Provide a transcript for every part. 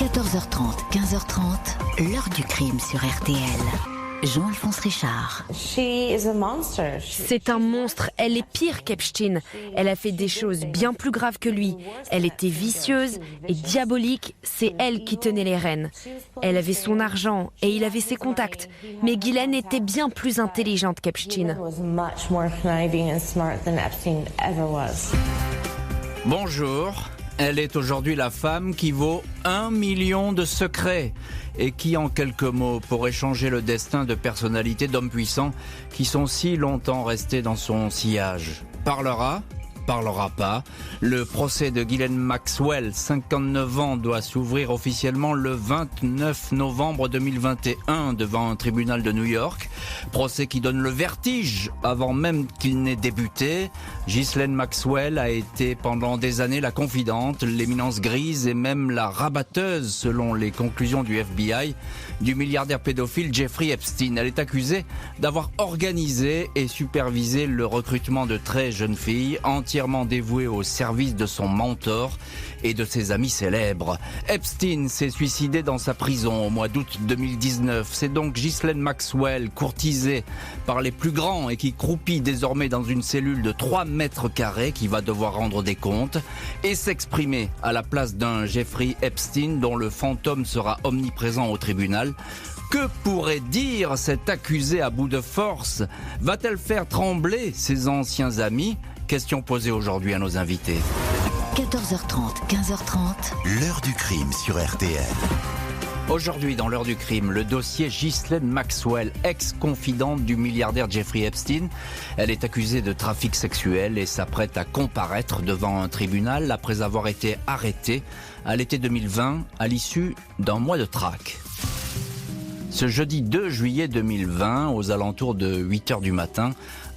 14h30, 15h30, l'heure du crime sur RTL. Jean-Alphonse Richard. C'est un monstre, elle est pire qu'Epstein. Elle a fait des choses bien plus graves que lui. Elle était vicieuse et diabolique, c'est elle qui tenait les rênes. Elle avait son argent et il avait ses contacts. Mais Ghislaine était bien plus intelligente qu'Epstein. Bonjour, elle est aujourd'hui la femme qui vaut 1 million de secrets et qui, en quelques mots, pourrait changer le destin de personnalités d'hommes puissants qui sont si longtemps restés dans son sillage. Parlera pas. Le procès de Ghislaine Maxwell, 59 ans, doit s'ouvrir officiellement le 29 novembre 2021 devant un tribunal de New York. Procès qui donne le vertige avant même qu'il n'ait débuté. Ghislaine Maxwell a été pendant des années la confidente, l'éminence grise et même la rabatteuse, selon les conclusions du FBI, du milliardaire pédophile Jeffrey Epstein. Elle est accusée d'avoir organisé et supervisé le recrutement de très jeunes filles, entièrement dévouées au service de son mentor et de ses amis célèbres. Epstein s'est suicidé dans sa prison au mois d'août 2019. C'est donc Ghislaine Maxwell, courtisée par les plus grands et qui croupit désormais dans une cellule de 3 mètres carrés, qui va devoir rendre des comptes et s'exprimer à la place d'un Jeffrey Epstein dont le fantôme sera omniprésent au tribunal. Que pourrait dire cette accusée à bout de force? Va-t-elle faire trembler ses anciens amis? Question posée aujourd'hui à nos invités. 14h30, 15h30. L'heure du crime sur RTL. Aujourd'hui, dans l'heure du crime, le dossier Ghislaine Maxwell, ex-confidente du milliardaire Jeffrey Epstein. Elle est accusée de trafic sexuel et s'apprête à comparaître devant un tribunal après avoir été arrêtée à l'été 2020 à l'issue d'un mois de traque. Ce jeudi 2 juillet 2020, aux alentours de 8h du matin,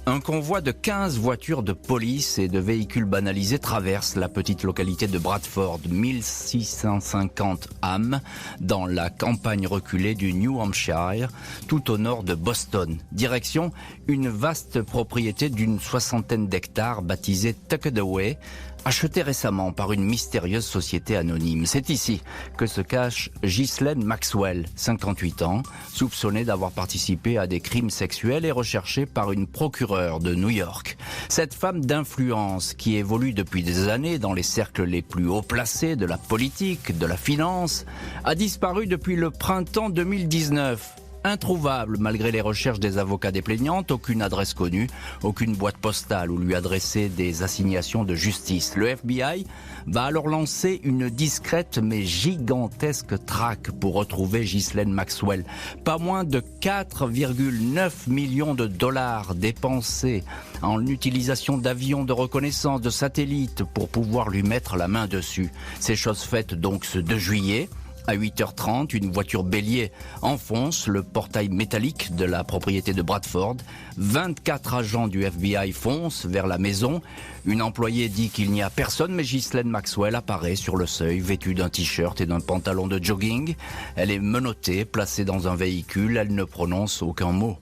un convoi de 15 voitures de police et de véhicules banalisés traverse la petite localité de Bradford, 1650 âmes, dans la campagne reculée du New Hampshire, tout au nord de Boston. Direction, une vaste propriété d'une 60aine d'hectares baptisée Tucked-Away, achetée récemment par une mystérieuse société anonyme. C'est ici que se cache Ghislaine Maxwell, 58 ans, soupçonnée d'avoir participé à des crimes sexuels et recherchée par une procureure de New York. Cette femme d'influence qui évolue depuis des années dans les cercles les plus haut placés de la politique, de la finance, a disparu depuis le printemps 2019. Introuvable malgré les recherches des avocats des plaignantes, aucune adresse connue, aucune boîte postale où lui adresser des assignations de justice. Le FBI va alors lancer une discrète mais gigantesque traque pour retrouver Ghislaine Maxwell. Pas moins de 4,9 millions de dollars dépensés en utilisation d'avions de reconnaissance, de satellites pour pouvoir lui mettre la main dessus. C'est chose faite donc ce 2 juillet. À 8h30, une voiture bélier enfonce le portail métallique de la propriété de Bradford. 24 agents du FBI foncent vers la maison. Une employée dit qu'il n'y a personne, mais Ghislaine Maxwell apparaît sur le seuil, vêtue d'un t-shirt et d'un pantalon de jogging. Elle est menottée, placée dans un véhicule. Elle ne prononce aucun mot.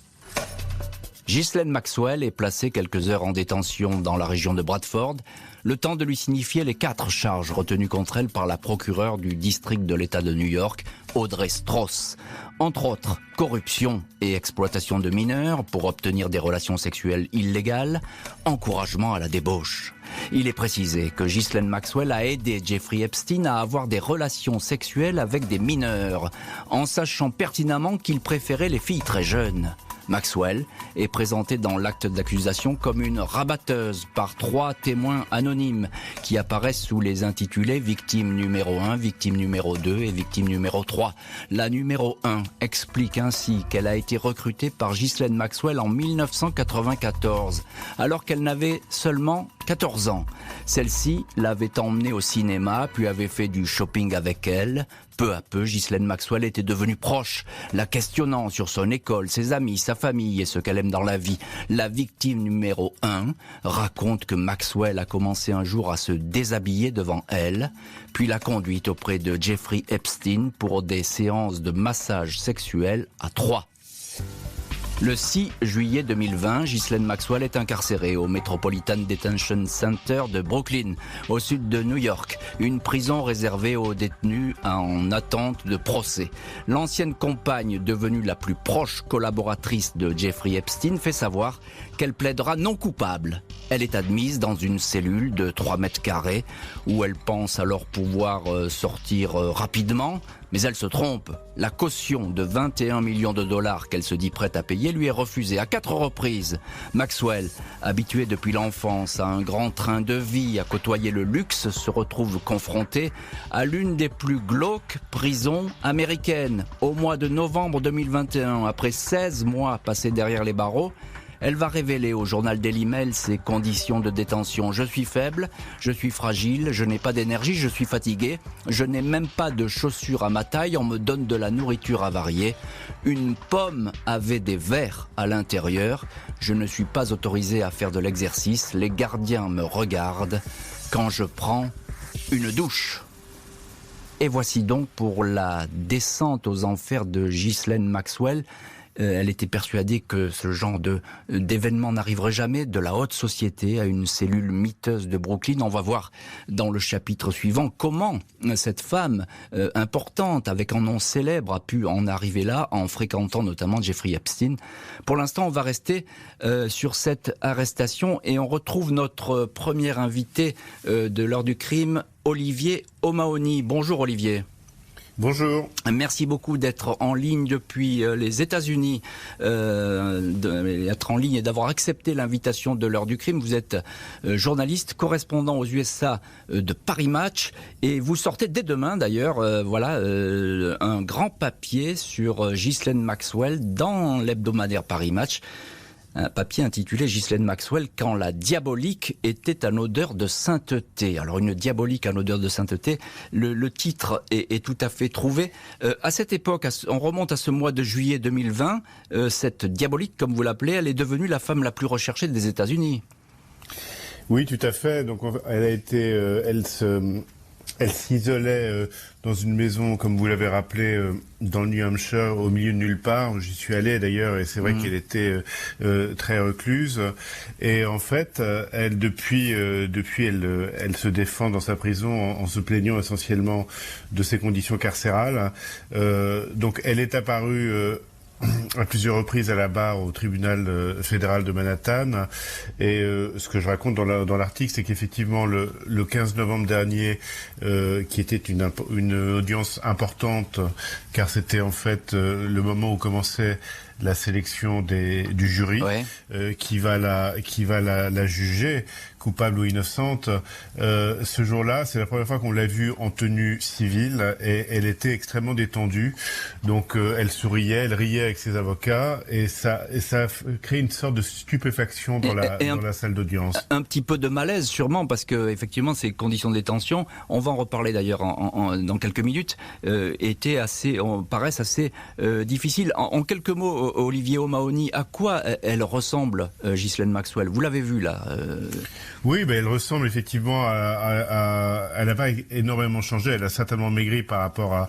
Ghislaine Maxwell est placée quelques heures en détention dans la région de Bradford, le temps de lui signifier les 4 charges retenues contre elle par la procureure du district de l'État de New York, Audrey Strauss. Entre autres, corruption et exploitation de mineurs pour obtenir des relations sexuelles illégales, encouragement à la débauche. Il est précisé que Ghislaine Maxwell a aidé Jeffrey Epstein à avoir des relations sexuelles avec des mineurs, en sachant pertinemment qu'il préférait les filles très jeunes. Maxwell est présentée dans l'acte d'accusation comme une rabatteuse par 3 témoins anonymes qui apparaissent sous les intitulés victime numéro 1, victime numéro 2 et victime numéro 3. La numéro 1 explique ainsi qu'elle a été recrutée par Ghislaine Maxwell en 1994, alors qu'elle n'avait seulement 14 ans. Celle-ci l'avait emmenée au cinéma, puis avait fait du shopping avec elle. Peu à peu, Ghislaine Maxwell était devenue proche, la questionnant sur son école, ses amis, sa famille et ce qu'elle aime dans la vie. La victime numéro 1 raconte que Maxwell a commencé un jour à se déshabiller devant elle, puis l'a conduite auprès de Jeffrey Epstein pour des séances de massage sexuel à 3. Le 6 juillet 2020, Ghislaine Maxwell est incarcérée au Metropolitan Detention Center de Brooklyn, au sud de New York, une prison réservée aux détenus en attente de procès. L'ancienne compagne, devenue la plus proche collaboratrice de Jeffrey Epstein, fait savoir qu'elle plaidera non coupable. Elle est admise dans une cellule de 3 mètres carrés où elle pense alors pouvoir sortir rapidement. Mais elle se trompe. La caution de 21 millions de dollars qu'elle se dit prête à payer lui est refusée à 4 reprises. Maxwell, habituée depuis l'enfance à un grand train de vie, à côtoyer le luxe, se retrouve confrontée à l'une des plus glauques prisons américaines. Au mois de novembre 2021, après 16 mois passés derrière les barreaux, elle va révéler au journal Daily Mail ses conditions de détention. Je suis faible, je suis fragile, je n'ai pas d'énergie, je suis fatigué, je n'ai même pas de chaussures à ma taille, on me donne de la nourriture avariée. Une pomme avait des vers à l'intérieur, je ne suis pas autorisé à faire de l'exercice, les gardiens me regardent quand je prends une douche. Et voici donc pour la descente aux enfers de Ghislaine Maxwell. Elle était persuadée que ce genre d'événement n'arriverait jamais, de la haute société à une cellule miteuse de Brooklyn. On va voir dans le chapitre suivant comment cette femme importante, avec un nom célèbre, a pu en arriver là en fréquentant notamment Jeffrey Epstein. Pour l'instant, on va rester sur cette arrestation et on retrouve notre premier invité de l'heure du crime, Olivier O'Mahony. Bonjour Olivier. Bonjour. Merci beaucoup d'être en ligne depuis les États-Unis, d'être en ligne et d'avoir accepté l'invitation de l'heure du crime. Vous êtes journaliste, correspondant aux USA de Paris Match et vous sortez dès demain d'ailleurs, un grand papier sur Ghislaine Maxwell dans l'hebdomadaire Paris Match. Un papier intitulé « Ghislaine Maxwell, quand la diabolique était en odeur de sainteté ». Alors une diabolique en odeur de sainteté, le titre est tout à fait trouvé. À cette époque, on remonte à ce mois de juillet 2020, cette diabolique, comme vous l'appelez, elle est devenue la femme la plus recherchée des États-Unis. Oui, tout à fait. Donc elle a été, elle s'isolait dans une maison, comme vous l'avez rappelé, dans le New Hampshire, au milieu de nulle part. J'y suis allé d'ailleurs, et c'est vrai qu'elle était très recluse. Et en fait, elle depuis, elle se défend dans sa prison en se plaignant essentiellement de ses conditions carcérales. Donc, elle est apparue à plusieurs reprises à la barre au tribunal fédéral de Manhattan. Et ce que je raconte dans l'article, c'est qu'effectivement le 15 novembre dernier, qui était une audience importante, car c'était en fait le moment où commençait la sélection du jury, qui va la juger coupable ou innocente. Ce jour-là, c'est la première fois qu'on l'a vue en tenue civile et elle était extrêmement détendue. Donc elle souriait, elle riait avec ses avocats et ça a créé une sorte de stupéfaction dans la salle d'audience. Un petit peu de malaise sûrement parce que effectivement ces conditions de détention, on va en reparler d'ailleurs dans quelques minutes, paraissent assez difficiles. En quelques mots, Olivier O'Mahony, à quoi elle ressemble, Ghislaine Maxwell? Vous l'avez vue là Oui, elle ressemble effectivement elle n'a pas énormément changé. Elle a certainement maigri par rapport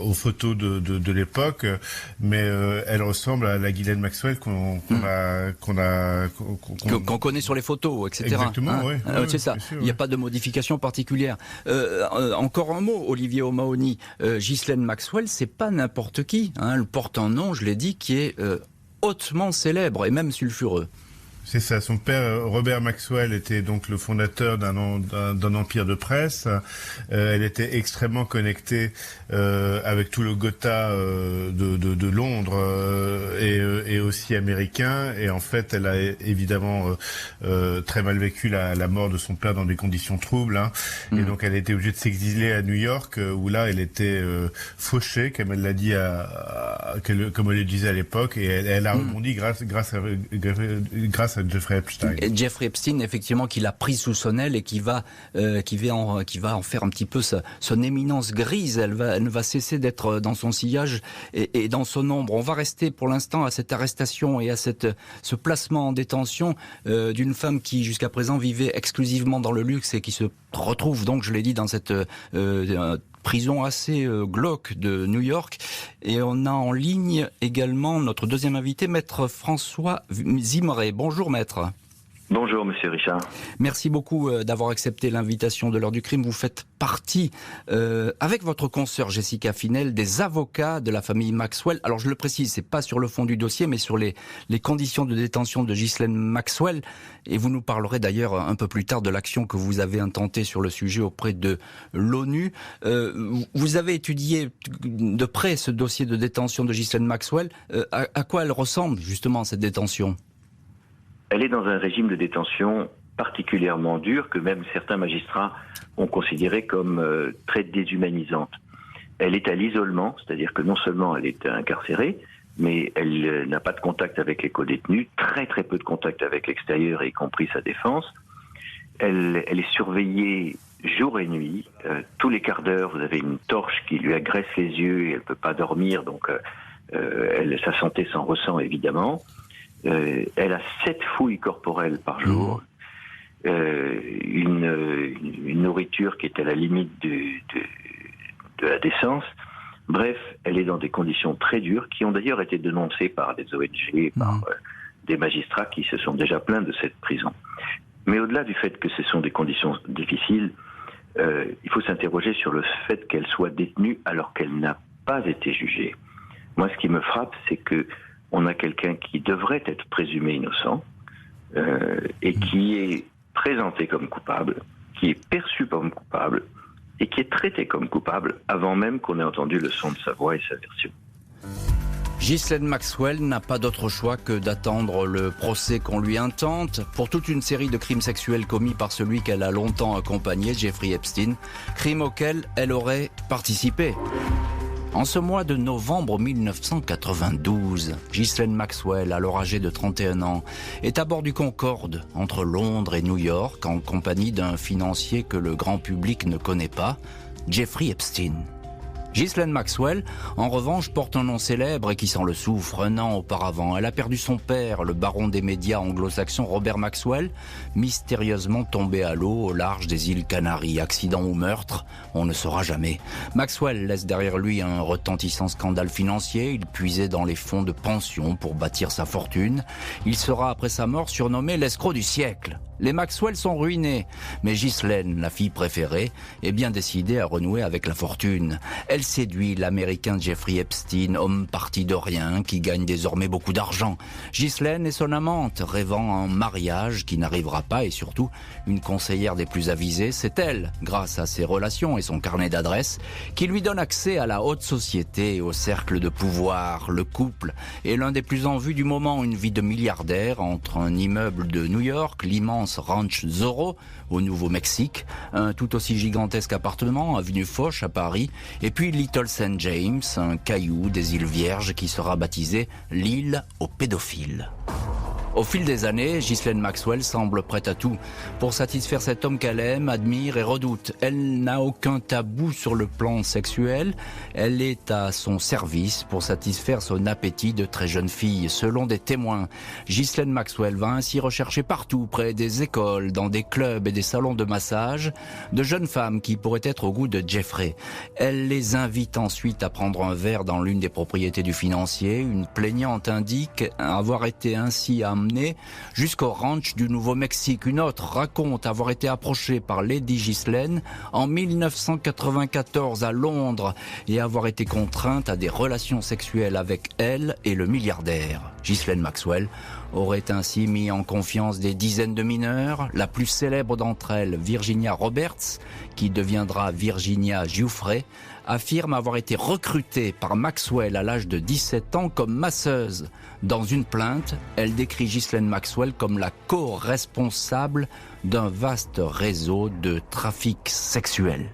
aux photos de l'époque, mais elle ressemble à la Ghislaine Maxwell qu'on connaît sur les photos, etc. Exactement, oui. C'est ça. Sûr, il n'y a pas de modification particulière. Encore un mot, Olivier O'Mahony. Ghislaine Maxwell, c'est pas n'importe qui. Elle porte un nom, je l'ai dit, qui est hautement célèbre et même sulfureux. C'est ça. Son père, Robert Maxwell, était donc le fondateur d'un empire de presse. Elle était extrêmement connectée avec tout le Gotha de Londres et aussi américain. Et en fait, elle a évidemment très mal vécu la mort de son père dans des conditions troubles. Et donc, elle a été obligée de s'exiler à New York, où là, elle était fauchée, comme elle l'a dit, comme elle le disait à l'époque. Et elle a rebondi grâce à Jeffrey Epstein. Jeffrey Epstein, effectivement, qui l'a pris sous son aile et qui va en faire un petit peu son éminence grise. Elle ne va cesser d'être dans son sillage et dans son ombre. On va rester pour l'instant à cette arrestation et à ce placement en détention d'une femme qui jusqu'à présent vivait exclusivement dans le luxe et qui se retrouve donc, je l'ai dit, dans cette prison assez glauque de New York. Et on a en ligne également notre deuxième invité, maître François Zimmeré. Bonjour maître. Bonjour Monsieur Richard. Merci beaucoup d'avoir accepté l'invitation de l'heure du crime. Vous faites partie, avec votre consoeur Jessica Finel, des avocats de la famille Maxwell. Alors je le précise, c'est pas sur le fond du dossier, mais sur les conditions de détention de Ghislaine Maxwell. Et vous nous parlerez d'ailleurs un peu plus tard de l'action que vous avez intentée sur le sujet auprès de l'ONU. Vous avez étudié de près ce dossier de détention de Ghislaine Maxwell. À quoi elle ressemble justement cette détention ? Elle est dans un régime de détention particulièrement dur que même certains magistrats ont considéré comme très déshumanisante. Elle est à l'isolement, c'est-à-dire que non seulement elle est incarcérée, mais elle n'a pas de contact avec les co-détenus, très très peu de contact avec l'extérieur, y compris sa défense. Elle est surveillée jour et nuit. Tous les quarts d'heure, vous avez une torche qui lui agresse les yeux et elle ne peut pas dormir, donc sa santé s'en ressent évidemment. Elle a 7 fouilles corporelles par jour, une nourriture qui est à la limite de la décence. Bref, elle est dans des conditions très dures qui ont d'ailleurs été dénoncées par des ONG, par des magistrats qui se sont déjà plaints de cette prison. Mais au-delà du fait que ce sont des conditions difficiles, il faut s'interroger sur le fait qu'elle soit détenue alors qu'elle n'a pas été jugée. Moi, ce qui me frappe, c'est que on a quelqu'un qui devrait être présumé innocent et qui est présenté comme coupable, qui est perçu comme coupable et qui est traité comme coupable avant même qu'on ait entendu le son de sa voix et sa version. Ghislaine Maxwell n'a pas d'autre choix que d'attendre le procès qu'on lui intente pour toute une série de crimes sexuels commis par celui qu'elle a longtemps accompagné, Jeffrey Epstein, crime auquel elle aurait participé. En ce mois de novembre 1992, Ghislaine Maxwell, alors âgée de 31 ans, est à bord du Concorde, entre Londres et New York, en compagnie d'un financier que le grand public ne connaît pas, Jeffrey Epstein. Ghislaine Maxwell, en revanche, porte un nom célèbre et qui sent le soufre. Un an auparavant, elle a perdu son père, le baron des médias anglo-saxons Robert Maxwell, mystérieusement tombé à l'eau au large des îles Canaries. Accident ou meurtre, on ne saura jamais. Maxwell laisse derrière lui un retentissant scandale financier. Il puisait dans les fonds de pension pour bâtir sa fortune. Il sera, après sa mort, surnommé l'escroc du siècle. Les Maxwell sont ruinés, mais Ghislaine, la fille préférée, est bien décidée à renouer avec la fortune. Elle séduit l'Américain Jeffrey Epstein, homme parti de rien, qui gagne désormais beaucoup d'argent. Ghislaine est son amante, rêvant un mariage qui n'arrivera pas et surtout une conseillère des plus avisées. C'est elle, grâce à ses relations et son carnet d'adresses, qui lui donne accès à la haute société et au cercle de pouvoir. Le couple est l'un des plus en vue du moment, une vie de milliardaire entre un immeuble de New York, l'immense Ranch Zorro au Nouveau-Mexique, un tout aussi gigantesque appartement avenue Foch à Paris, et puis Little St. James, un caillou des îles Vierges qui sera baptisé l'île aux pédophiles. Au fil des années, Ghislaine Maxwell semble prête à tout pour satisfaire cet homme qu'elle aime, admire et redoute. Elle n'a aucun tabou sur le plan sexuel. Elle est à son service pour satisfaire son appétit de très jeune fille. Selon des témoins, Ghislaine Maxwell va ainsi rechercher partout, près des écoles, dans des clubs et des salons de massage, de jeunes femmes qui pourraient être au goût de Jeffrey. Elle les invite ensuite à prendre un verre dans l'une des propriétés du financier. Une plaignante indique avoir été ainsi amenée jusqu'au ranch du Nouveau-Mexique. Une autre raconte avoir été approchée par Lady Ghislaine en 1994 à Londres et avoir été contrainte à des relations sexuelles avec elle et le milliardaire. Ghislaine Maxwell aurait ainsi mis en confiance des dizaines de mineurs. La plus célèbre d'entre elles, Virginia Roberts, qui deviendra Virginia Giuffre, affirme avoir été recrutée par Maxwell à l'âge de 17 ans comme masseuse. Dans une plainte, elle décrit Ghislaine Maxwell comme la co-responsable d'un vaste réseau de trafic sexuel.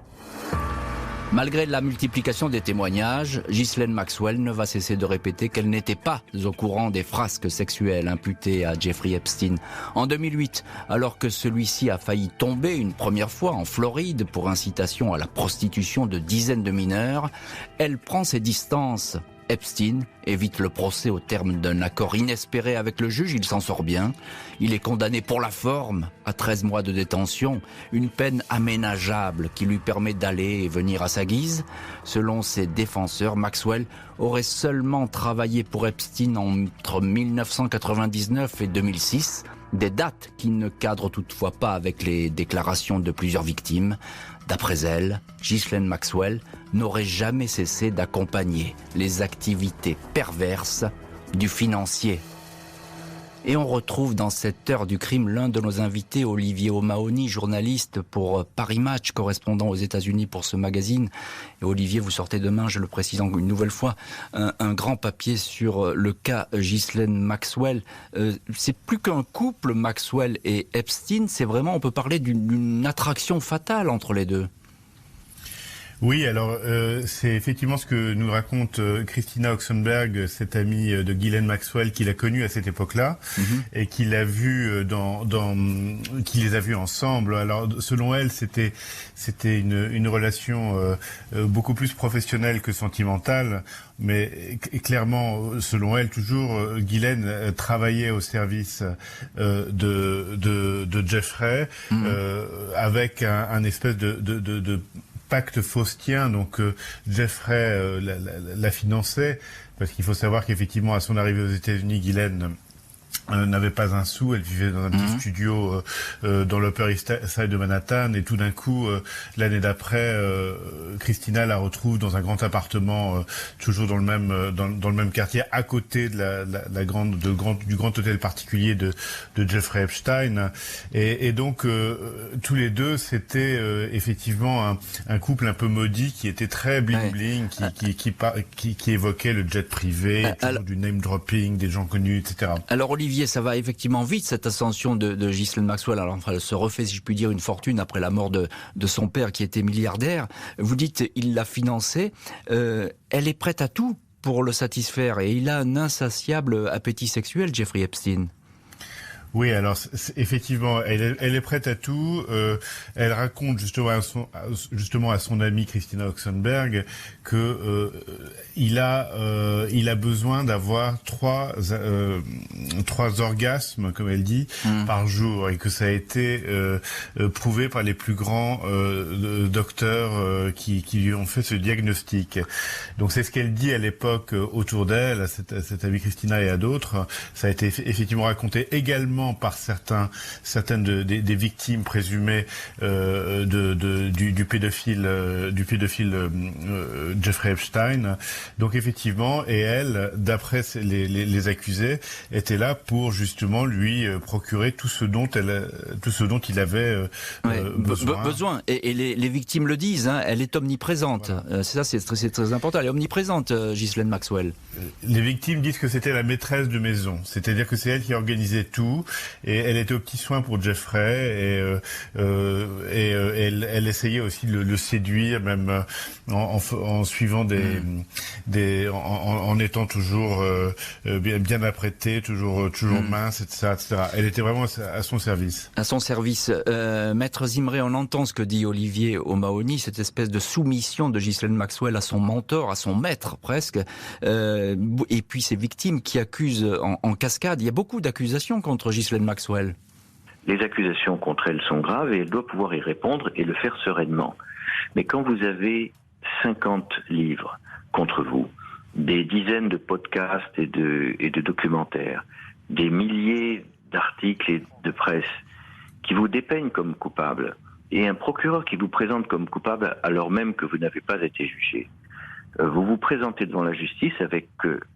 Malgré la multiplication des témoignages, Ghislaine Maxwell ne va cesser de répéter qu'elle n'était pas au courant des frasques sexuelles imputées à Jeffrey Epstein. En 2008, alors que celui-ci a failli tomber une première fois en Floride pour incitation à la prostitution de dizaines de mineurs, elle prend ses distances. Epstein évite le procès au terme d'un accord inespéré avec le juge, il s'en sort bien. Il est condamné pour la forme à 13 mois de détention, une peine aménageable qui lui permet d'aller et venir à sa guise. Selon ses défenseurs, Maxwell aurait seulement travaillé pour Epstein entre 1999 et 2006, des dates qui ne cadrent toutefois pas avec les déclarations de plusieurs victimes. D'après elle, Ghislaine Maxwell n'aurait jamais cessé d'accompagner les activités perverses du financier. Et on retrouve dans cette heure du crime l'un de nos invités, Olivier O'Mahony, journaliste pour Paris Match, correspondant aux États-Unis pour ce magazine. Et Olivier, vous sortez demain, je le précise une nouvelle fois, un grand papier sur le cas Ghislaine Maxwell. C'est plus qu'un couple, Maxwell et Epstein, c'est vraiment, on peut parler d'une attraction fatale entre les deux. Oui, alors c'est effectivement ce que nous raconte Christina Oxenberg, cette amie de Ghislaine Maxwell, qu'il a connue à cette époque-là et qu'il a vu qui les a vus ensemble. Alors selon elle, c'était une relation beaucoup plus professionnelle que sentimentale, mais clairement, selon elle, toujours Ghislaine travaillait au service de Jeffrey avec un espèce de pacte faustien, donc Jeffrey la finançait, parce qu'il faut savoir qu'effectivement à son arrivée aux États-Unis, Ghislaine n'avait pas un sou, elle vivait dans un petit studio dans l'Upper East Side de Manhattan, et tout d'un coup, l'année d'après, Christina la retrouve dans un grand appartement, toujours dans le même quartier, à côté de du grand hôtel particulier de Jeffrey Epstein, et donc tous les deux, c'était effectivement un couple un peu maudit qui était très bling bling, qui évoquait le jet privé, toujours du name dropping, des gens connus, etc. Alors Olivier, ça va effectivement vite, cette ascension de Ghislaine Maxwell. Alors, elle se refait, si je puis dire, une fortune après la mort de son père qui était milliardaire. Vous dites, il l'a financé. Elle est prête à tout pour le satisfaire. Et il a un insatiable appétit sexuel, Jeffrey Epstein. Oui, alors effectivement, elle est prête à tout. Elle raconte justement à son amie Christina Oxenberg que il a besoin d'avoir trois orgasmes, comme elle dit, par jour, et que ça a été prouvé par les plus grands docteurs qui lui ont fait ce diagnostic. Donc c'est ce qu'elle dit à l'époque autour d'elle, à cette amie Christina et à d'autres. Ça a été effectivement raconté également par certaines des victimes présumées du pédophile Jeffrey Epstein. Donc effectivement, et elle, d'après les accusés, était là pour justement lui procurer tout ce dont il avait besoin. Et les victimes le disent, hein, elle est omniprésente. Voilà. C'est très important. Elle est omniprésente, Ghislaine Maxwell. Les victimes disent que c'était la maîtresse de maison, c'est-à-dire que c'est elle qui organisait tout. Et elle était aux petits soins pour Jeffrey, elle essayait aussi de le séduire, même en suivant en étant toujours bien apprêtée, toujours mince, etc. Elle était vraiment à son service. À son service. Maître Zimré, on entend ce que dit Olivier O'Mahony, cette espèce de soumission de Ghislaine Maxwell à son mentor, à son maître presque, et puis ces victimes qui accusent en cascade. Il y a beaucoup d'accusations contre Ghislaine Maxwell. Les accusations contre elle sont graves et elle doit pouvoir y répondre et le faire sereinement. Mais quand vous avez 50 livres contre vous, des dizaines de podcasts et de documentaires, des milliers d'articles et de presse qui vous dépeignent comme coupable, et un procureur qui vous présente comme coupable alors même que vous n'avez pas été jugé, vous vous présentez devant la justice avec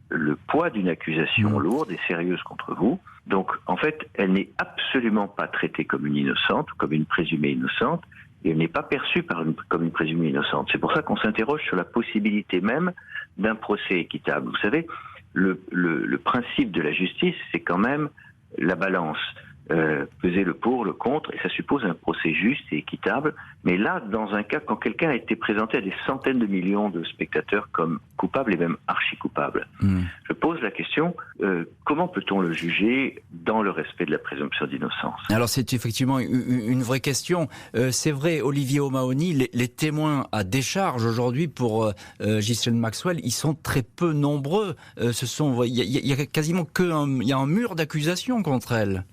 le poids d'une accusation lourde et sérieuse contre vous. Donc, en fait, elle n'est absolument pas traitée comme une innocente, comme une présumée innocente, et elle n'est pas perçue comme une présumée innocente. C'est pour ça qu'on s'interroge sur la possibilité même d'un procès équitable. Vous savez, le principe de la justice, c'est quand même la balance. peser le pour, le contre, et ça suppose un procès juste et équitable. Mais là, dans un cas, quand quelqu'un a été présenté à des centaines de millions de spectateurs comme coupable et même archi-coupable, je pose la question, comment peut-on le juger dans le respect de la présomption d'innocence? Alors c'est effectivement une vraie question. C'est vrai, Olivier O'Mahony, les témoins à décharge aujourd'hui pour Ghislaine Maxwell, ils sont très peu nombreux. Il y a quasiment il y a un mur d'accusation contre elle.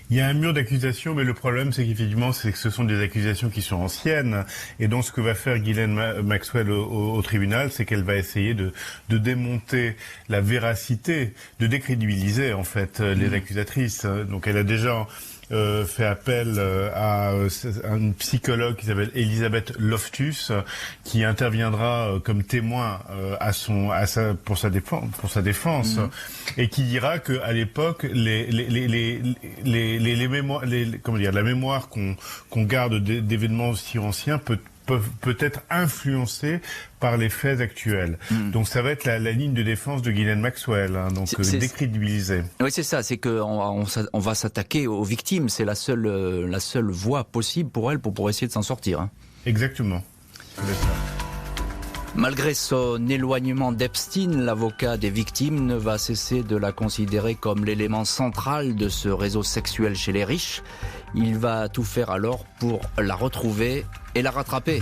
Il y a un mur d'accusation, mais le problème, c'est qu'effectivement, c'est que ce sont des accusations qui sont anciennes. Et donc, ce que va faire Ghislaine Maxwell au tribunal, c'est qu'elle va essayer de démonter la véracité, de décrédibiliser, en fait, les accusatrices. Donc, elle a déjà fait appel à une psychologue qui s'appelle Elisabeth Loftus, qui interviendra comme témoin pour sa défense, et qui dira que à l'époque les mémoires, la mémoire qu'on garde d'événements aussi anciens peut être influencée par les faits actuels. Donc ça va être la ligne de défense de Ghislaine Maxwell, donc décrédibilisée. Oui, c'est ça, c'est qu'on va s'attaquer aux victimes, c'est la seule voie possible pour elle pour essayer de s'en sortir. Exactement. Malgré son éloignement d'Epstein, l'avocat des victimes ne va cesser de la considérer comme l'élément central de ce réseau sexuel chez les riches. Il va tout faire alors pour la retrouver et la rattraper.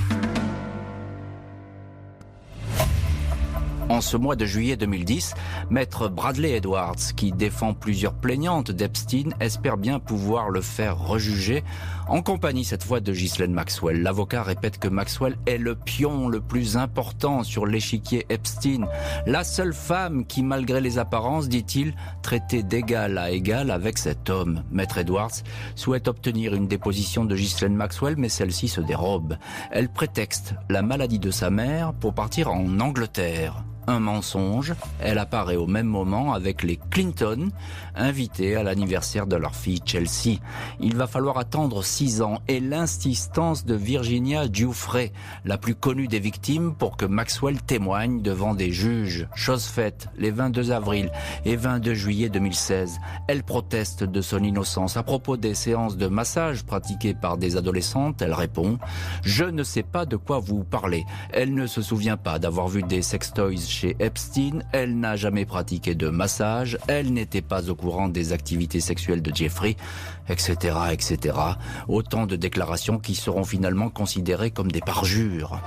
En ce mois de juillet 2010, maître Bradley Edwards, qui défend plusieurs plaignantes d'Epstein, espère bien pouvoir le faire rejuger, en compagnie cette fois de Ghislaine Maxwell. L'avocat répète que Maxwell est le pion le plus important sur l'échiquier Epstein. La seule femme qui, malgré les apparences, dit-il, traitait d'égal à égal avec cet homme. Maître Edwards souhaite obtenir une déposition de Ghislaine Maxwell, mais celle-ci se dérobe. Elle prétexte la maladie de sa mère pour partir en Angleterre. Un mensonge, elle apparaît au même moment avec les Clinton, invités à l'anniversaire de leur fille Chelsea. Il va falloir attendre 6 ans et l'insistance de Virginia Giuffre, la plus connue des victimes, pour que Maxwell témoigne devant des juges. Chose faite, les 22 avril et 22 juillet 2016, elle proteste de son innocence. À propos des séances de massage pratiquées par des adolescentes, elle répond « Je ne sais pas de quoi vous parlez ». Elle ne se souvient pas d'avoir vu des sextoys chez Epstein, elle n'a jamais pratiqué de massage, elle n'était pas au courant des activités sexuelles de Jeffrey, etc., etc. Autant de déclarations qui seront finalement considérées comme des parjures.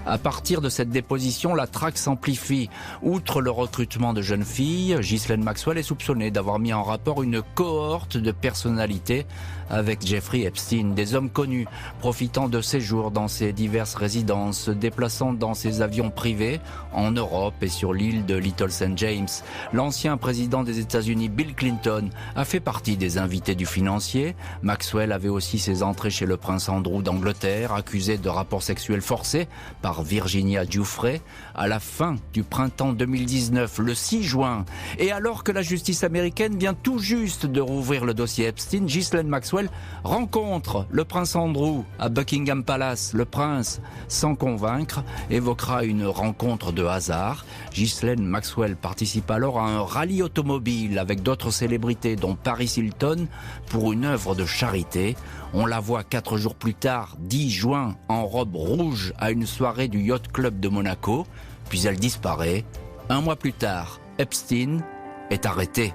À partir de cette déposition, la traque s'amplifie. Outre le recrutement de jeunes filles, Ghislaine Maxwell est soupçonnée d'avoir mis en rapport une cohorte de personnalités avec Jeffrey Epstein, des hommes connus, profitant de séjours dans ses diverses résidences, se déplaçant dans ses avions privés en Europe et sur l'île de Little St. James. L'ancien président des États-Unis, Bill Clinton, a fait partie des invités du financier. Maxwell avait aussi ses entrées chez le prince Andrew d'Angleterre, accusé de rapports sexuels forcés par Virginia Giuffre à la fin du printemps 2019, le 6 juin. Et alors que la justice américaine vient tout juste de rouvrir le dossier Epstein, Ghislaine Maxwell rencontre le prince Andrew à Buckingham Palace. Le prince, sans convaincre, évoquera une rencontre de hasard. Ghislaine Maxwell participe alors à un rallye automobile avec d'autres célébrités, dont Paris Hilton, pour une œuvre de charité. On la voit 4 jours plus tard, 10 juin, en robe rouge à une soirée du Yacht Club de Monaco, puis elle disparaît. 1 mois plus tard, Epstein est arrêté.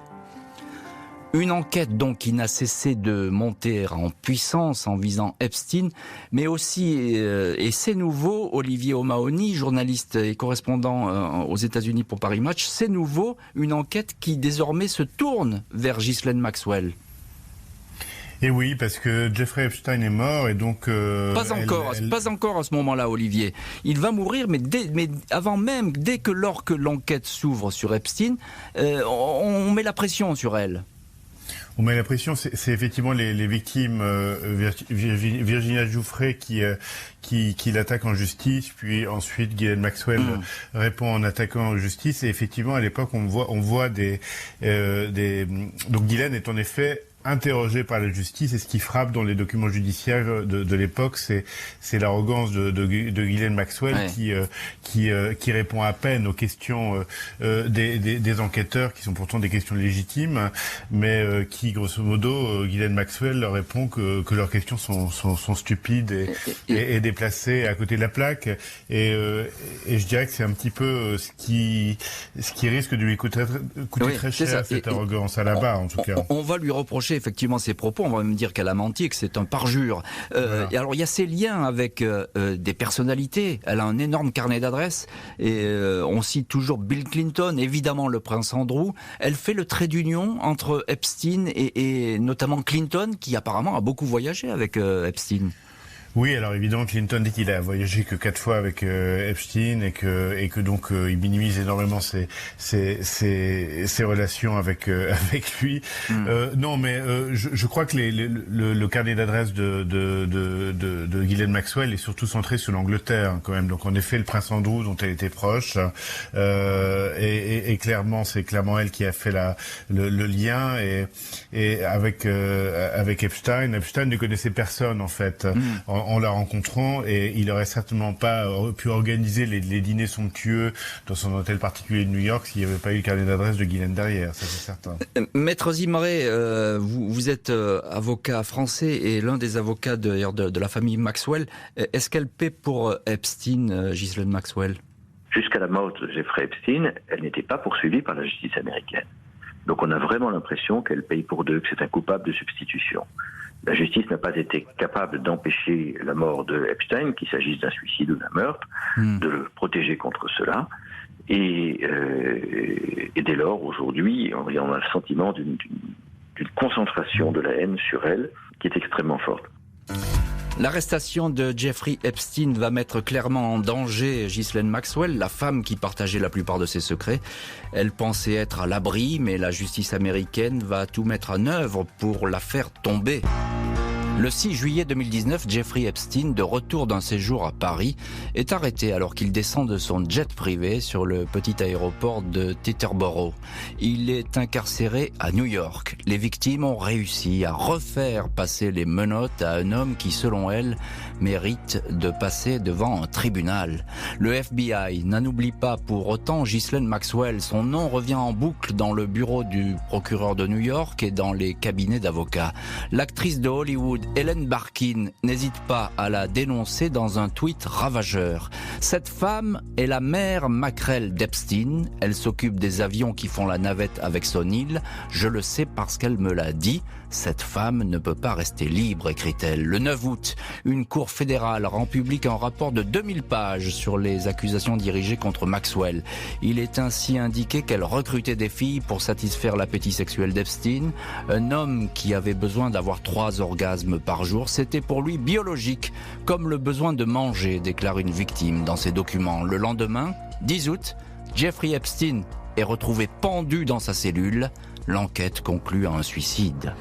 Une enquête donc qui n'a cessé de monter en puissance en visant Epstein, mais aussi, et c'est nouveau, Olivier O'Mahony, journaliste et correspondant aux États-Unis pour Paris Match, c'est nouveau, une enquête qui désormais se tourne vers Ghislaine Maxwell. Et oui, parce que Jeffrey Epstein est mort et donc... Pas encore à ce moment-là, Olivier. Il va mourir, mais avant même, dès que l'enquête s'ouvre sur Epstein, on met la pression sur elle. On met la pression, c'est effectivement les victimes, Virginia Giuffre qui l'attaque en justice, puis ensuite Ghislaine Maxwell répond en attaquant en justice. Et effectivement, à l'époque, on voit donc Ghislaine est en effet interrogé par la justice, et ce qui frappe dans les documents judiciaires de l'époque, c'est l'arrogance de Ghislaine Maxwell, qui répond à peine aux questions des enquêteurs, qui sont pourtant des questions légitimes, mais qui, grosso modo, Ghislaine Maxwell leur répond que leurs questions sont stupides et déplacées à côté de la plaque. Et je dirais que c'est un petit peu ce qui risque de lui coûter très cher, cette arrogance à la barre, en tout cas. On va lui reprocher effectivement ses propos, on va même dire qu'elle a menti, que c'est un parjure. Voilà. Et alors il y a ces liens avec des personnalités, elle a un énorme carnet d'adresses, et on cite toujours Bill Clinton, évidemment le prince Andrew. Elle fait le trait d'union entre Epstein et notamment Clinton, qui apparemment a beaucoup voyagé avec Epstein. Oui, alors évidemment, Clinton dit qu'il a voyagé que 4 fois avec Epstein et que donc il minimise énormément ses relations avec lui. Non, mais je crois que le carnet d'adresse de Ghislaine Maxwell est surtout centré sur l'Angleterre, hein, quand même. Donc en effet, le prince Andrew, dont elle était proche, et clairement, c'est clairement elle qui a fait le lien et avec Epstein. Epstein ne connaissait personne en fait. En la rencontrant, et il aurait certainement pas pu organiser les dîners somptueux dans son hôtel particulier de New York s'il n'y avait pas eu le carnet d'adresse de Ghislaine derrière, ça c'est certain. Maître Zimmeré, vous êtes avocat français et l'un des avocats de la famille Maxwell. Est-ce qu'elle paie pour Epstein, Ghislaine Maxwell ? Jusqu'à la mort de Jeffrey Epstein, elle n'était pas poursuivie par la justice américaine. Donc on a vraiment l'impression qu'elle paye pour deux, que c'est un coupable de substitution. La justice n'a pas été capable d'empêcher la mort de Epstein, qu'il s'agisse d'un suicide ou d'un meurtre, de le protéger contre cela. Et dès lors, aujourd'hui, on a le sentiment d'une concentration de la haine sur elle qui est extrêmement forte. L'arrestation de Jeffrey Epstein va mettre clairement en danger Ghislaine Maxwell, la femme qui partageait la plupart de ses secrets. Elle pensait être à l'abri, mais la justice américaine va tout mettre en œuvre pour la faire tomber. Le 6 juillet 2019, Jeffrey Epstein, de retour d'un séjour à Paris, est arrêté alors qu'il descend de son jet privé sur le petit aéroport de Teterboro. Il est incarcéré à New York. Les victimes ont réussi à refaire passer les menottes à un homme qui, selon elles, mérite de passer devant un tribunal. Le FBI n'en oublie pas pour autant Ghislaine Maxwell. Son nom revient en boucle dans le bureau du procureur de New York et dans les cabinets d'avocats. L'actrice de Hollywood, Ellen Barkin, n'hésite pas à la dénoncer dans un tweet ravageur. Cette femme est la mère maquerelle d'Epstein. Elle s'occupe des avions qui font la navette avec son île. Je le sais parce qu'elle me l'a dit. Cette femme ne peut pas rester libre, écrit-elle. Le 9 août, une cour fédérale rend public un rapport de 2000 pages sur les accusations dirigées contre Maxwell. Il est ainsi indiqué qu'elle recrutait des filles pour satisfaire l'appétit sexuel d'Epstein. Un homme qui avait besoin d'avoir 3 orgasmes par jour, c'était pour lui biologique, comme le besoin de manger, déclare une victime dans ses documents. Le lendemain, 10 août, Jeffrey Epstein est retrouvé pendu dans sa cellule. L'enquête conclut à un suicide.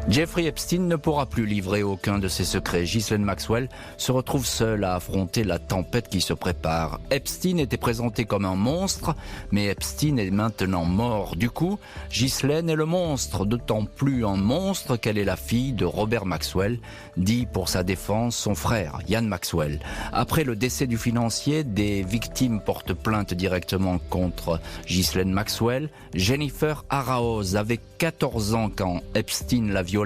Jeffrey Epstein ne pourra plus livrer aucun de ses secrets. Ghislaine Maxwell se retrouve seule à affronter la tempête qui se prépare. Epstein était présenté comme un monstre, mais Epstein est maintenant mort. Du coup, Ghislaine est le monstre, d'autant plus un monstre qu'elle est la fille de Robert Maxwell, dit pour sa défense son frère, Ian Maxwell. Après le décès du financier, des victimes portent plainte directement contre Ghislaine Maxwell. Jennifer Araoz avait 14 ans quand Epstein l'a violée.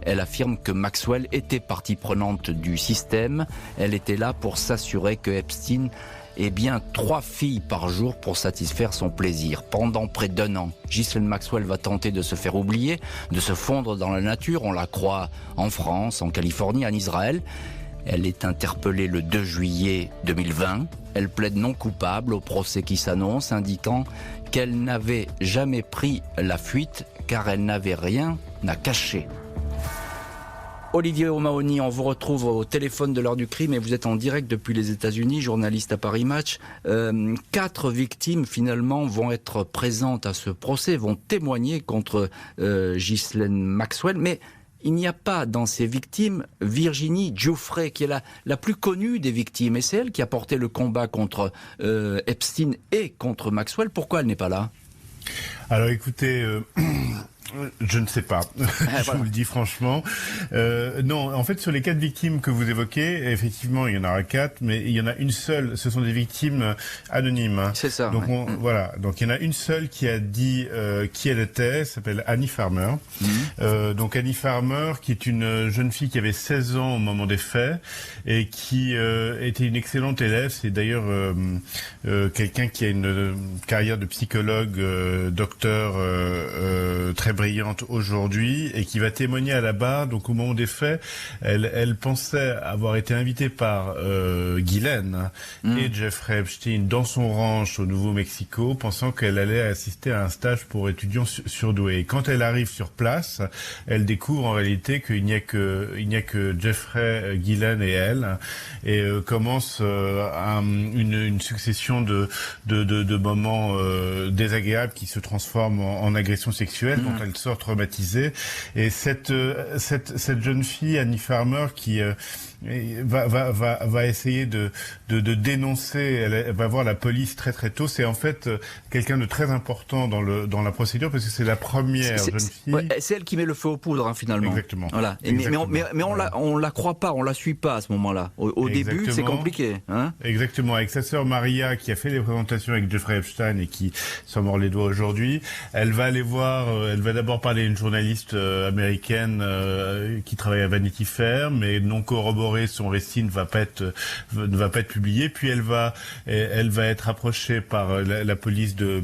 Elle affirme que Maxwell était partie prenante du système. Elle était là pour s'assurer que Epstein ait bien 3 filles par jour pour satisfaire son plaisir. Pendant près d'1 an, Ghislaine Maxwell va tenter de se faire oublier, de se fondre dans la nature. On la croit en France, en Californie, en Israël. Elle est interpellée le 2 juillet 2020. Elle plaide non coupable au procès qui s'annonce, indiquant qu'elle n'avait jamais pris la fuite car elle n'avait rien à cacher. Olivier O'Mahony, on vous retrouve au téléphone de l'heure du crime et vous êtes en direct depuis les États-Unis, journaliste à Paris Match. 4 victimes finalement vont être présentes à ce procès, vont témoigner contre Ghislaine Maxwell, mais il n'y a pas dans ces victimes Virginie Giuffre, qui est la plus connue des victimes, et c'est elle qui a porté le combat contre Epstein et contre Maxwell. Pourquoi elle n'est pas là ? Alors écoutez, Je ne sais pas, je vous le dis franchement. Non, en fait, sur les 4 victimes que vous évoquez, effectivement, il y en aura 4, mais il y en a une seule, ce sont des victimes anonymes. Hein. C'est ça. Donc, voilà, donc il y en a une seule qui a dit qui elle était, s'appelle Annie Farmer. Donc Annie Farmer, qui est une jeune fille qui avait 16 ans au moment des faits, et qui était une excellente élève. C'est d'ailleurs quelqu'un qui a une carrière de psychologue, docteur très brillante aujourd'hui, et qui va témoigner à la barre. Donc au moment des faits, elle pensait avoir été invitée par Ghislaine et Jeffrey Epstein dans son ranch au Nouveau-Mexico, pensant qu'elle allait assister à un stage pour étudiants surdoués. Et quand elle arrive sur place, elle découvre en réalité qu'il n'y a que Jeffrey, Ghislaine et elle, et commence une succession de moments désagréables qui se transforment en agression sexuelle, dont elle sort traumatisée. Et cette jeune fille, Annie Farmer, qui va essayer de dénoncer, elle va voir la police très très tôt. C'est en fait quelqu'un de très important dans la procédure, parce que c'est la première jeune fille. Ouais, c'est elle qui met le feu aux poudres, hein, finalement. Exactement. Voilà. Exactement. Mais on la croit pas, on la suit pas à ce moment-là. Au début, c'est compliqué. Hein. Exactement. Avec sa sœur Maria, qui a fait les présentations avec Jeffrey Epstein et qui s'en mord les doigts aujourd'hui, elle va aller voir. Elle va d'abord parler à une journaliste américaine qui travaille à Vanity Fair, mais non corroborée, son récit ne va pas être publié. Puis elle va être approchée par la police de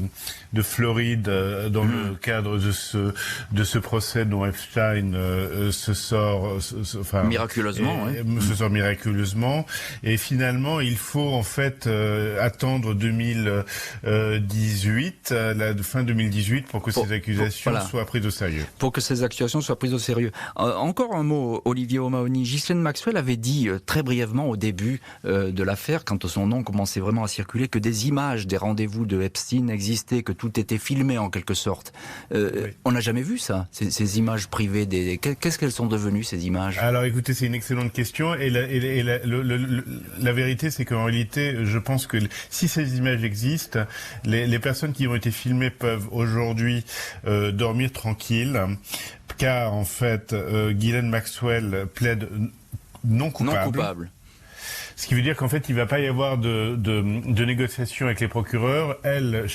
Floride dans le cadre de ce procès dont Epstein se sort miraculeusement. Se sort miraculeusement. Et finalement, il faut en fait attendre 2018, la fin 2018, pour que ces accusations soient prises au sérieux. Pour que ces accusations soient prises au sérieux. Encore un mot, Olivier O'Mahony. Ghislaine Maxwell avait dit très brièvement au début de l'affaire, quand son nom commençait vraiment à circuler, que des images des rendez-vous de Epstein existaient, que tout était filmé en quelque sorte. Oui. On n'a jamais vu ça, ces images privées. Qu'est-ce qu'elles sont devenues, ces images? Alors écoutez, c'est une excellente question, et la vérité, c'est qu'en réalité, je pense que si ces images existent, les personnes qui ont été filmées peuvent aujourd'hui dormir tranquilles, car en fait, Ghislaine Maxwell plaide non coupable. Ce qui veut dire qu'en fait, il va pas y avoir de négociation avec les procureurs, elle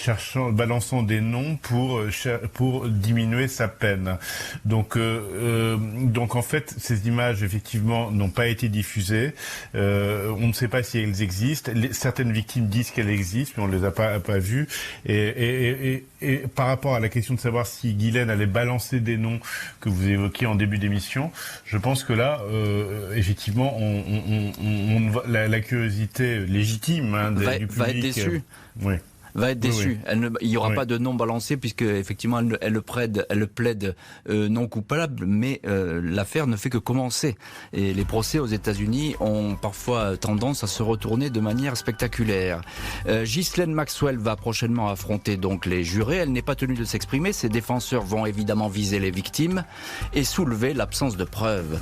balançant des noms pour diminuer sa peine. Donc en fait, ces images effectivement n'ont pas été diffusées. On ne sait pas si elles existent. Certaines victimes disent qu'elles existent, mais on les a pas vues. Et par rapport à la question de savoir si Ghislaine allait balancer des noms que vous évoquiez en début d'émission, je pense que là, effectivement, la curiosité légitime du public va être déçue. Oui. Va être déçue. Oui. Il n'y aura pas de nom balancé, puisque effectivement elle plaide non coupable, mais l'affaire ne fait que commencer. Et les procès aux États-Unis ont parfois tendance à se retourner de manière spectaculaire. Ghislaine Maxwell va prochainement affronter donc les jurés. Elle n'est pas tenue de s'exprimer. Ses défenseurs vont évidemment viser les victimes et soulever l'absence de preuves.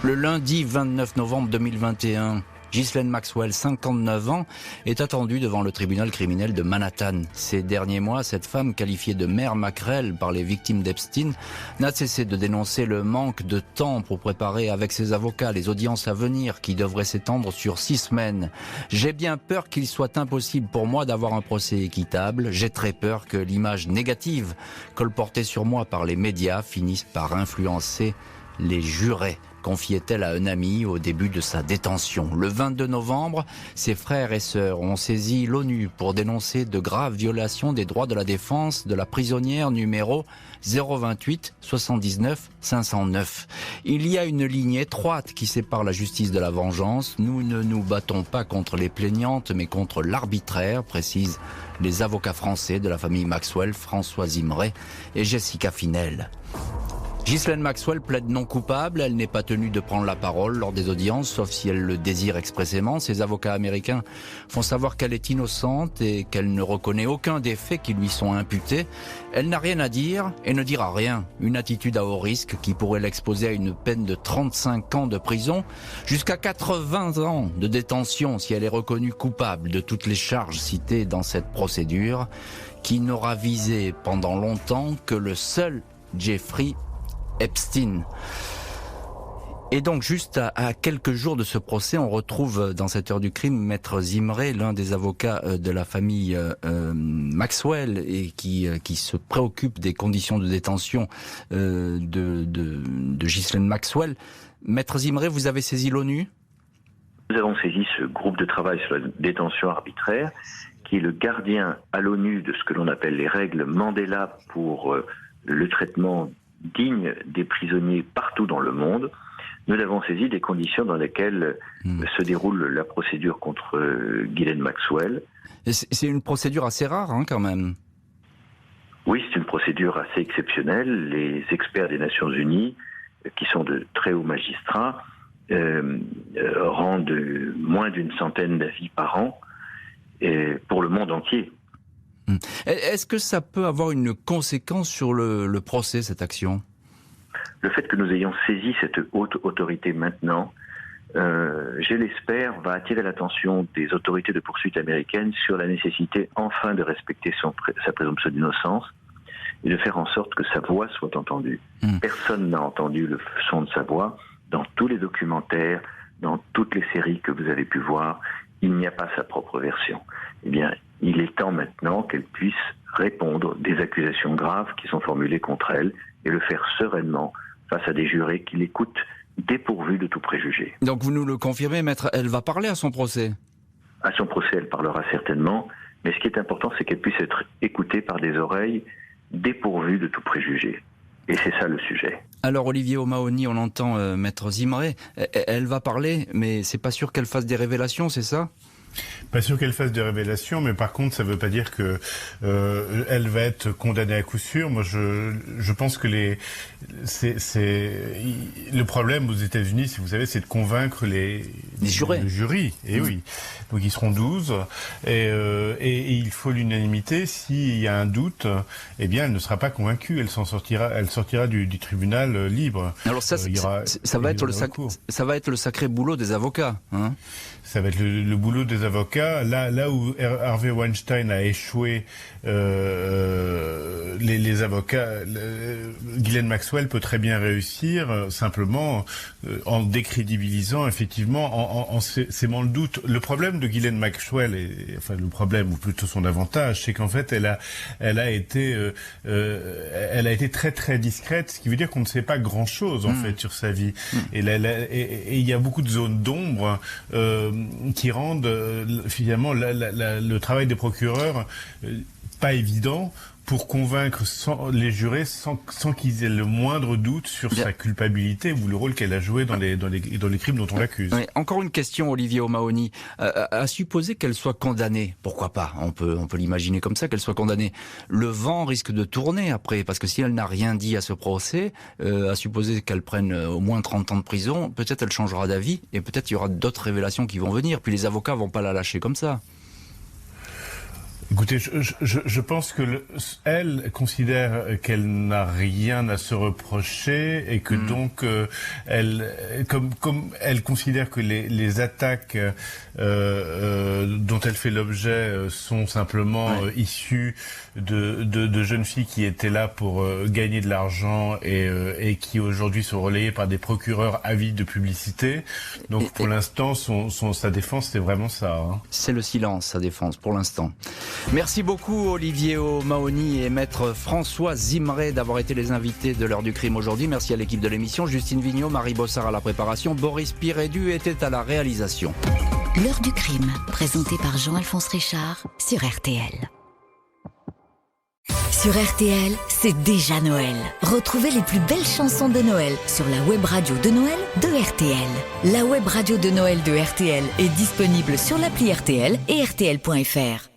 Le lundi 29 novembre 2021, Ghislaine Maxwell, 59 ans, est attendue devant le tribunal criminel de Manhattan. Ces derniers mois, cette femme, qualifiée de mère maquerelle par les victimes d'Epstein, n'a cessé de dénoncer le manque de temps pour préparer avec ses avocats les audiences à venir, qui devraient s'étendre sur 6 semaines. J'ai bien peur qu'il soit impossible pour moi d'avoir un procès équitable. J'ai très peur que l'image négative colportée sur moi par les médias finisse par influencer les jurés, confiait-elle à un ami au début de sa détention. Le 22 novembre, ses frères et sœurs ont saisi l'ONU pour dénoncer de graves violations des droits de la défense de la prisonnière numéro 028 79 509. Il y a une ligne étroite qui sépare la justice de la vengeance. Nous ne nous battons pas contre les plaignantes, mais contre l'arbitraire, précisent les avocats français de la famille Maxwell, François Imray et Jessica Finel. Ghislaine Maxwell plaide non coupable, elle n'est pas tenue de prendre la parole lors des audiences, sauf si elle le désire expressément. Ses avocats américains font savoir qu'elle est innocente et qu'elle ne reconnaît aucun des faits qui lui sont imputés. Elle n'a rien à dire et ne dira rien. Une attitude à haut risque qui pourrait l'exposer à une peine de 35 ans de prison, jusqu'à 80 ans de détention si elle est reconnue coupable de toutes les charges citées dans cette procédure, qui n'aura visé pendant longtemps que le seul Jeffrey Epstein. Et donc, juste à quelques jours de ce procès, on retrouve dans cette heure du crime Maître Zimré, l'un des avocats de la famille Maxwell, et qui se préoccupe des conditions de détention de Ghislaine Maxwell. Maître Zimré, vous avez saisi l'ONU ? Nous avons saisi ce groupe de travail sur la détention arbitraire, qui est le gardien à l'ONU de ce que l'on appelle les règles Mandela pour le traitement digne des prisonniers partout dans le monde. Nous avons saisi des conditions dans lesquelles se déroule la procédure contre Ghislaine Maxwell. Et c'est une procédure assez rare, quand même. Oui, c'est une procédure assez exceptionnelle. Les experts des Nations Unies, qui sont de très hauts magistrats, rendent moins d'une centaine d'avis par an pour le monde entier. Est-ce que ça peut avoir une conséquence sur le procès, cette action ? Le fait que nous ayons saisi cette haute autorité maintenant, je l'espère, va attirer l'attention des autorités de poursuite américaines sur la nécessité enfin de respecter sa présomption d'innocence et de faire en sorte que sa voix soit entendue. Personne n'a entendu le son de sa voix. Dans tous les documentaires, dans toutes les séries que vous avez pu voir, il n'y a pas sa propre version. Eh bien, il est temps maintenant qu'elle puisse répondre des accusations graves qui sont formulées contre elle et le faire sereinement face à des jurés qui l'écoutent dépourvus de tout préjugé. Donc vous nous le confirmez, maître, elle va parler à son procès ? À son procès, elle parlera certainement, mais ce qui est important, c'est qu'elle puisse être écoutée par des oreilles dépourvues de tout préjugé. Et c'est ça le sujet. Alors Olivier O'Mahony, on entend maître Zimré, elle va parler, mais c'est pas sûr qu'elle fasse des révélations, c'est ça ? Pas sûr qu'elle fasse des révélations, mais par contre, ça veut pas dire que elle va être condamnée à coup sûr. Moi, je pense que le problème aux États-Unis, si vous savez, c'est de convaincre les jurés. Le jury. Et oui, donc ils seront 12, et il faut l'unanimité. S'il y a un doute, eh bien, elle ne sera pas convaincue. Elle sortira du tribunal libre. Alors ça va être le sacré boulot des avocats, hein ? Ça va être le boulot des avocats. Là où Harvey Weinstein a échoué, les avocats, Ghislaine Maxwell peut très bien réussir, simplement en décrédibilisant, effectivement, en sémant le doute. Le problème de Ghislaine Maxwell, le problème, ou plutôt son avantage, c'est qu'en fait, elle a été très très discrète, ce qui veut dire qu'on ne sait pas grand-chose en fait sur sa vie. Et il y a beaucoup de zones d'ombre qui rendent finalement le travail des procureurs pas évident pour convaincre les jurés sans qu'ils aient le moindre doute sur sa culpabilité ou le rôle qu'elle a joué dans les crimes dont on l'accuse. Oui, encore une question, Olivier O'Mahony. À supposer qu'elle soit condamnée, pourquoi pas ? On peut l'imaginer comme ça, qu'elle soit condamnée. Le vent risque de tourner après, parce que si elle n'a rien dit à ce procès, à supposer qu'elle prenne au moins 30 ans de prison, peut-être elle changera d'avis et peut-être il y aura d'autres révélations qui vont venir. Puis les avocats vont pas la lâcher comme ça. Écoutez, je pense que elle considère qu'elle n'a rien à se reprocher et que donc comme elle considère que les attaques dont elle fait l'objet sont simplement issues de jeunes filles qui étaient là pour gagner de l'argent et qui aujourd'hui sont relayées par des procureurs avides de publicité. Donc pour l'instant, sa défense, c'est vraiment ça. Hein. C'est le silence, sa défense, pour l'instant. Merci beaucoup Olivier O'Mahony et maître François Zimré d'avoir été les invités de l'heure du crime aujourd'hui. Merci à l'équipe de l'émission, Justine Vignot, Marie Bossard à la préparation, Boris Pirédu était à la réalisation. L'heure du crime, présentée par Jean-Alphonse Richard sur RTL. Sur RTL, c'est déjà Noël. Retrouvez les plus belles chansons de Noël sur la web radio de Noël de RTL. La web radio de Noël de RTL est disponible sur l'appli RTL et RTL.fr.